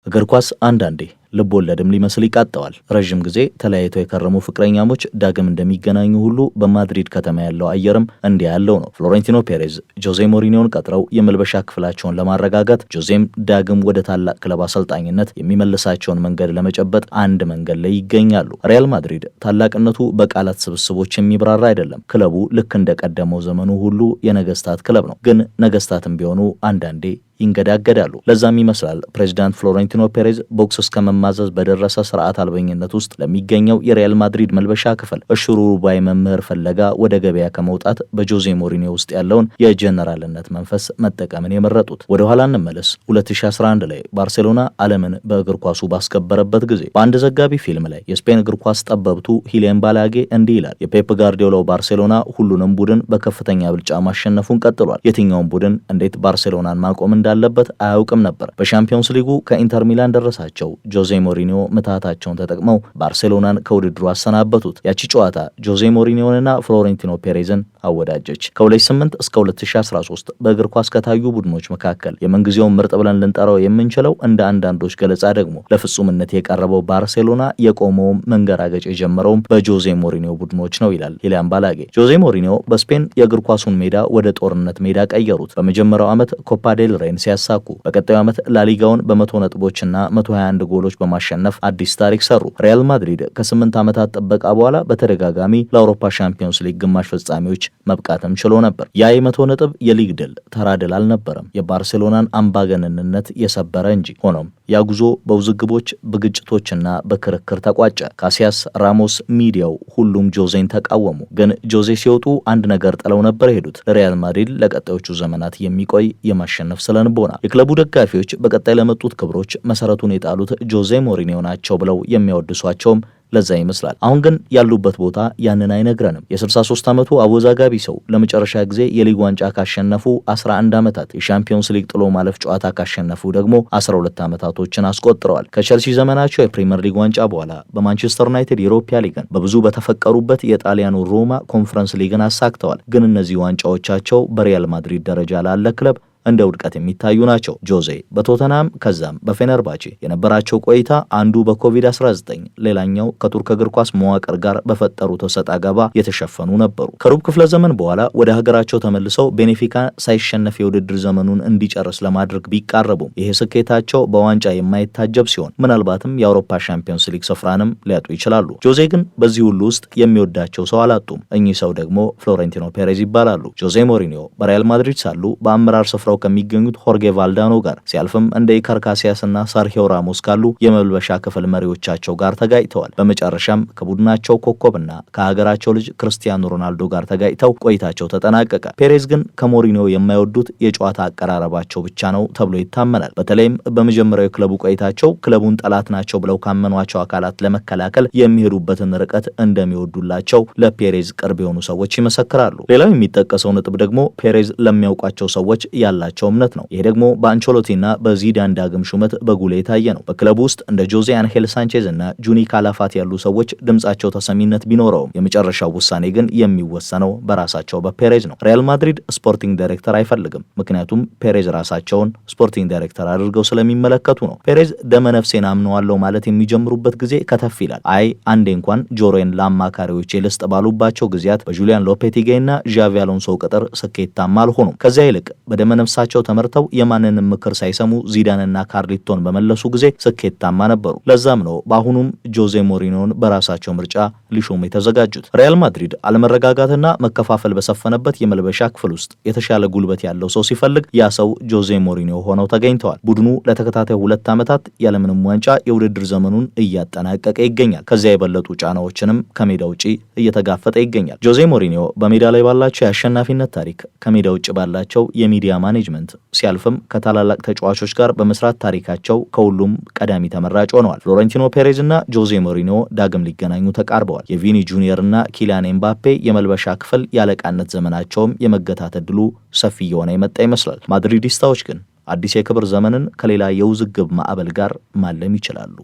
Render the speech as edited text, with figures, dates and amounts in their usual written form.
እግር ኳስ አንዳንዴ ልብ ወለድም ሊመስል ይቃጠዋል። ረዥም ጊዜ ተለያይተው የከረሙ ፍቅረኛሞች ዳግም እንደሚገናኙ ሁሉ በማድሪድ ከተማ ያለው አየርም እንዲያ ያለው ነው። ፍሎሬንቲኖ ፔሬዝ ጆዜ ሞሪኒዮን ቀጥረው የመልበሻ ክፍላቸውን ለማረጋጋት ጆዜም ዳግም ወደ ታላቅ ክለብ አሰልጣኝነት የሚመልሳቸውን መንገድ ለመጨበጥ አንድ መንገድ ላይ ይገኛሉ። ሪያል ማድሪድ ታላቅነቱ በቃላት ስብስቦች የሚብራራ አይደለም። ክለቡ ልክ እንደቀደመው ዘመኑ ሁሉ የነገስታት ክለብ ነው። ግን ነገስታትም ቢሆኑ አንዳንዴ ይንገዳገዳሉ። ለዛም ይመስላል ፕሬዚዳንት ፍሎሬንቲኖ ፔሬዝ ቦክስ እስከ መማዘዝ በደረሰ ስርዓት አልበኝነት ውስጥ ለሚገኘው የሪያል ማድሪድ መልበሻ ክፍል እሽሩሩ ባይ መምህር ፍለጋ ወደ ገበያ ከመውጣት በጆዜ ሞሪኒዮ ውስጥ ያለውን የጀነራልነት መንፈስ መጠቀምን የመረጡት። ወደ ኋላ እንመለስ። 2011 ላይ ባርሴሎና ዓለምን በእግር ኳሱ ባስከበረበት ጊዜ በአንድ ዘጋቢ ፊልም ላይ የስፔን እግር ኳስ ጠበብቱ ሂሌን ባላጌ እንዲህ ይላል። የፔፕ ጋርዲዮላው ባርሴሎና ሁሉንም ቡድን በከፍተኛ ብልጫ ማሸነፉን ቀጥሏል። የትኛውን ቡድን እንዴት ባርሴሎናን ማቆም እንዳለበት አያውቅም ነበር። በሻምፒዮንስ ሊጉ ከኢንተር ሚላን ደረሳቸው። ጆዜ ሞሪኒዮ ምትሃታቸውን ተጠቅመው ባርሴሎናን ከውድድሩ አሰናበቱት። ያቺ ጨዋታ ጆዜ ሞሪኒዮንና ፍሎሬንቲኖ ፔሬዝን አወዳጀች። ከ2008 እስከ 2013 በእግር ኳስ ከታዩ ቡድኖች መካከል የምንጊዜውን ምርጥ ብለን ልንጠራው የምንችለው እንደ አንዳንዶች ገለጻ ደግሞ ለፍጹምነት የቀረበው ባርሴሎና የቆመውም መንገራገጭ የጀመረውም በጆዜ ሞሪኒዮ ቡድኖች ነው ይላል ሂሊያን ባላጌ። ጆዜ ሞሪኒዮ በስፔን የእግር ኳሱን ሜዳ ወደ ጦርነት ሜዳ ቀየሩት። በመጀመሪያው ዓመት ኮፓ ዴል ሬይን ሲያሳኩ በቀጣዩ ዓመት ላሊጋውን በ100 ነጥቦችና 121 ጎሎች በማሸነፍ አዲስ ታሪክ ሰሩ። ሪያል ማድሪድ ከ8 ዓመታት ጥበቃ በኋላ በተደጋጋሚ ለአውሮፓ ሻምፒዮንስ ሊግ ግማሽ ፍጻሜዎች መብቃትም ችሎ ነበር። ያ የ100 ነጥብ የሊግ ድል ተራ ድል አልነበረም፣ የባርሴሎናን አምባገነንነት የሰበረ እንጂ። ሆኖም ያ ጉዞ በውዝግቦች በግጭቶችና በክርክር ተቋጨ። ካሲያስ፣ ራሞስ፣ ሚዲያው ሁሉም ጆዜን ተቃወሙ። ግን ጆዜ ሲወጡ አንድ ነገር ጥለው ነበር ሄዱት። ለሪያል ማድሪድ ለቀጣዮቹ ዘመናት የሚቆይ የማሸነፍ ስለንቦና። የክለቡ ደጋፊዎች በቀጣይ ለመጡት ክብሮች መሰረቱን የጣሉት ጆዜ ሞሪኒዮ ናቸው ብለው የሚያወድሷቸውም ለዛ ይመስላል። አሁን ግን ያሉበት ቦታ ያንን አይነግረንም። የ63 ዓመቱ አወዛጋቢ ሰው ለመጨረሻ ጊዜ የሊግ ዋንጫ ካሸነፉ 11 ዓመታት፣ የሻምፒዮንስ ሊግ ጥሎ ማለፍ ጨዋታ ካሸነፉ ደግሞ 12 ዓመታቶችን አስቆጥረዋል። ከቸልሲ ዘመናቸው የፕሪሚየር ሊግ ዋንጫ በኋላ በማንቸስተር ዩናይትድ የኢሮፓ ሊግን፣ በብዙ በተፈቀሩበት የጣሊያኑ ሮማ ኮንፈረንስ ሊግን አሳክተዋል። ግን እነዚህ ዋንጫዎቻቸው በሪያል ማድሪድ ደረጃ ላለ ክለብ እንደ ውድቀት የሚታዩ ናቸው። ጆዜ በቶተናም ከዛም በፌነርባቼ የነበራቸው ቆይታ አንዱ በኮቪድ-19 ሌላኛው ከቱርክ እግር ኳስ መዋቅር ጋር በፈጠሩት ሰጣ ገባ የተሸፈኑ ነበሩ። ከሩብ ክፍለ ዘመን በኋላ ወደ ሀገራቸው ተመልሰው ቤኔፊካ ሳይሸነፍ የውድድር ዘመኑን እንዲጨርስ ለማድረግ ቢቃረቡም ይሄ ስኬታቸው በዋንጫ የማይታጀብ ሲሆን ምናልባትም የአውሮፓ ሻምፒዮንስ ሊግ ስፍራንም ሊያጡ ይችላሉ። ጆዜ ግን በዚህ ሁሉ ውስጥ የሚወዳቸው ሰው አላጡም። እኚህ ሰው ደግሞ ፍሎሬንቲኖ ፔሬዝ ይባላሉ። ጆዜ ሞሪኒዮ በሪያል ማድሪድ ሳሉ በአመራር ስፍራው ከሚገኙት ሆርጌ ቫልዳኖ ጋር ሲያልፍም እንደ ኢካር ካሲያስ እና ሳርሂዮ ራሞስ ካሉ የመልበሻ ክፍል መሪዎቻቸው ጋር ተጋጭተዋል። በመጨረሻም ከቡድናቸው ኮከብና ከሀገራቸው ልጅ ክርስቲያኖ ሮናልዶ ጋር ተጋጭተው ቆይታቸው ተጠናቀቀ። ፔሬዝ ግን ከሞሪኒዮ የማይወዱት የጨዋታ አቀራረባቸው ብቻ ነው ተብሎ ይታመናል። በተለይም በመጀመሪያው የክለቡ ቆይታቸው ክለቡን ጠላት ናቸው ብለው ካመኗቸው አካላት ለመከላከል የሚሄዱበትን ርቀት እንደሚወዱላቸው ለፔሬዝ ቅርብ የሆኑ ሰዎች ይመሰክራሉ። ሌላው የሚጠቀሰው ነጥብ ደግሞ ፔሬዝ ለሚያውቋቸው ሰዎች ያላቸው እምነት ነው። ይሄ ደግሞ በአንቸሎቲና በዚዳን ዳግም ሹመት በጉሌ የታየ ነው። በክለቡ ውስጥ እንደ ጆዜ አንሄል ሳንቼዝ እና ጁኒ ካላፋት ያሉ ሰዎች ድምጻቸው ተሰሚነት ቢኖረውም የመጨረሻው ውሳኔ ግን የሚወሰነው በራሳቸው በፔሬዝ ነው። ሪያል ማድሪድ ስፖርቲንግ ዳይሬክተር አይፈልግም፣ ምክንያቱም ፔሬዝ ራሳቸውን ስፖርቲንግ ዳይሬክተር አድርገው ስለሚመለከቱ ነው። ፔሬዝ ደመነፍሴን አምነዋለሁ ማለት የሚጀምሩበት ጊዜ ከተፍ ይላል። አይ አንዴ እንኳን ጆሮዬን ለአማካሪዎቼ ልስጥ ባሉባቸው ጊዜያት በጁሊያን ሎፔቴጊ እና ዣቪ አሎንሶ ቅጥር ስኬታማ አልሆኑም። ከዚያ ይልቅ በደመነፍሳቸው ተመርተው የማንንም ምክር ሳይሰሙ ዚዳንና ካርሊቶን በመለሱ ጊዜ ስኬታማ ነበሩ። ለዛም ነው በአሁኑም ጆዜ ሞሪኒዮን በራሳቸው ምርጫ ሊሾሙ የተዘጋጁት። ሪያል ማድሪድ አለመረጋጋትና መከፋፈል በሰፈነበት የመልበሻ ክፍል ውስጥ የተሻለ ጉልበት ያለው ሰው ሲፈልግ ያ ሰው ጆዜ ሞሪኒዮ ሆነው ተገኝተዋል። ቡድኑ ለተከታታይ 2 ዓመታት ያለምንም ዋንጫ የውድድር ዘመኑን እያጠናቀቀ ይገኛል። ከዚያ የበለጡ ጫናዎችንም ከሜዳ ውጪ እየተጋፈጠ ይገኛል። ጆዜ ሞሪኒዮ በሜዳ ላይ ባላቸው የአሸናፊነት ታሪክ፣ ከሜዳ ውጪ ባላቸው የሚዲያ ማኔጅመንት ሲያልፍም ከታላላቅ ተጫዋቾች ጋር በመስራት ታሪካቸው ከሁሉም ቀዳሚ ተመራጭ ሆነዋል። ፍሎሬንቲኖ ፔሬዝ እና ጆዜ ሞሪኒዮ ዳግም ሊገናኙ ተቃርበዋል። የቪኒ ጁኒየር እና ኪሊያን ኤምባፔ የመልበሻ ክፍል ያለቃነት ዘመናቸውም የመገታት ዕድሉ ሰፊ እየሆነ የመጣ ይመስላል። ማድሪዲስታዎች ግን አዲስ የክብር ዘመንን ከሌላ የውዝግብ ማዕበል ጋር ማለም ይችላሉ።